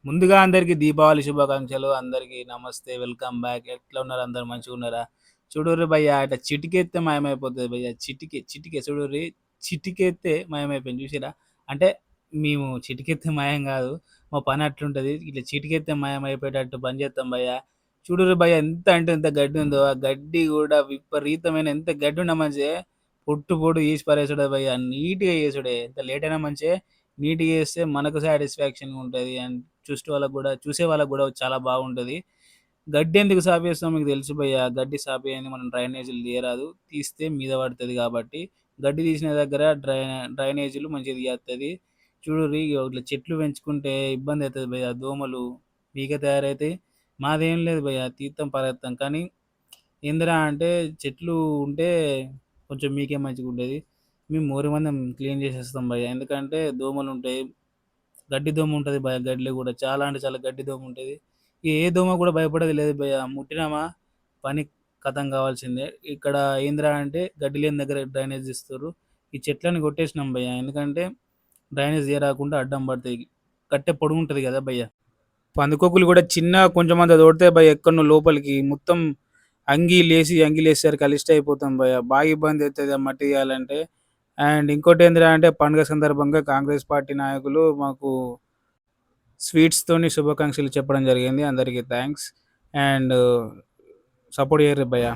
ముందుగా అందరికీ దీపావళి శుభాకాంక్షలు. అందరికీ నమస్తే. Welcome back. ఎట్లా ఉన్నారు అందరూ మంచిగున్నారా? చూడుర్రి భయ్యా ఇట్లా చిటికేత్తే మాయమైపోతది భయ్యా. చిటికే చూడుర్రి చిటికేత్తే మాయమైపోయింది చూసిర్రా? అంటే మేము చిటికేత్తే మాయం గాదు. మా పని అట్లుంటది. ఇట్లా చిటికేత్తే మాయమైపోయేటట్టు పని చేత్తాం భయ్యా. చూడుర్రి భయ్యా ఎంత అంటే ఎంత గడ్డి ఉందో, ఆ గడ్డి గూడా విపరీతమైన ఎంత గడ్డున్నా మంచిదే పొట్టు పొట్టు ఏసి పారేసుడే భయ్యా. నీట్‌గా చేసుడే. ఎంత లేట్ అయినా మంచిదే. నీట్‌గా చేస్తే మనకు సాటిస్ఫాక్షన్‌గా ఉంటది. అండ్ చూసే వాళ్ళకి గూడా చాలా బాగుంటది. గడ్డి ఎందుకు సాపేస్తామో మీకు తెలుసు భయ్యా. గడ్డి సాపేయంది మనం డ్రైనేజీలు తీయరాదు. తీస్తే మీద పడతది కాబట్టి, గడ్డి తీసిన దగ్గర డ్రైనేజీలు మంచిగా తీయత్తది. చూడుర్రి ఇగో ఇట్లా చెట్లు పెంచుకుంటే ఇబ్బందయితది భయ్యా. దోమలు మీకే తయారైతాయి. మాదేం లేదు భయ్యా. తీత్తం పారేత్తం. కానీ ఏందిరా అంటే చెట్లు ఉంటే కొంచెం మీకే మంచిగుంటది. మేము మోరిమందం క్లీన్ చేసేస్తాం భయ్యా. ఎందుకంటే దోమలుంటాయి. గడ్డి దోమ ఉంటది భయ్యా గడ్డిలో గూడా. చాలా అంటే చాలా గడ్డి దోమ ఉంటది. ఏ దోమ గూడా భయపడేది లేదు భయ్యా. ముట్టినామా పని ఖతం కావాల్సిందే. ఇక్కడ ఏందిరా అంటే గడ్డి లేని దగ్గర డ్రైనేజ్ తీస్తుర్రు. ఈ చెట్లని కొట్టేసినాం భయ్యా. ఎందుకంటే డ్రైనేజ్ తీయరాకుండా అడ్డం పడతాయి. కట్టె పొడుగుంటది గదా భయ్యా! పందికొక్కులు గూడా చిన్నగా కొంచెమంత తోడితే భయ్యా ఎక్కడనో లోపలికి మొత్తం అంగీలేసేసరికి అలిస్ట్ అయిపోతాం భయ్యా. బాగా ఇబ్బందయితది ఆ మట్టి తీయాలంటే. అండ్ ఇంకోటేందిరా అంటే పండుగ సందర్భంగా కాంగ్రెస్ పార్టీ నాయకులు మాకు స్వీట్స్‌తోని శుభాకాంక్షలు చెప్పడం జరిగింది. అందరికీ థాంక్స్. అండ్ సపోర్ట్ చేయర్రి భయ్యా.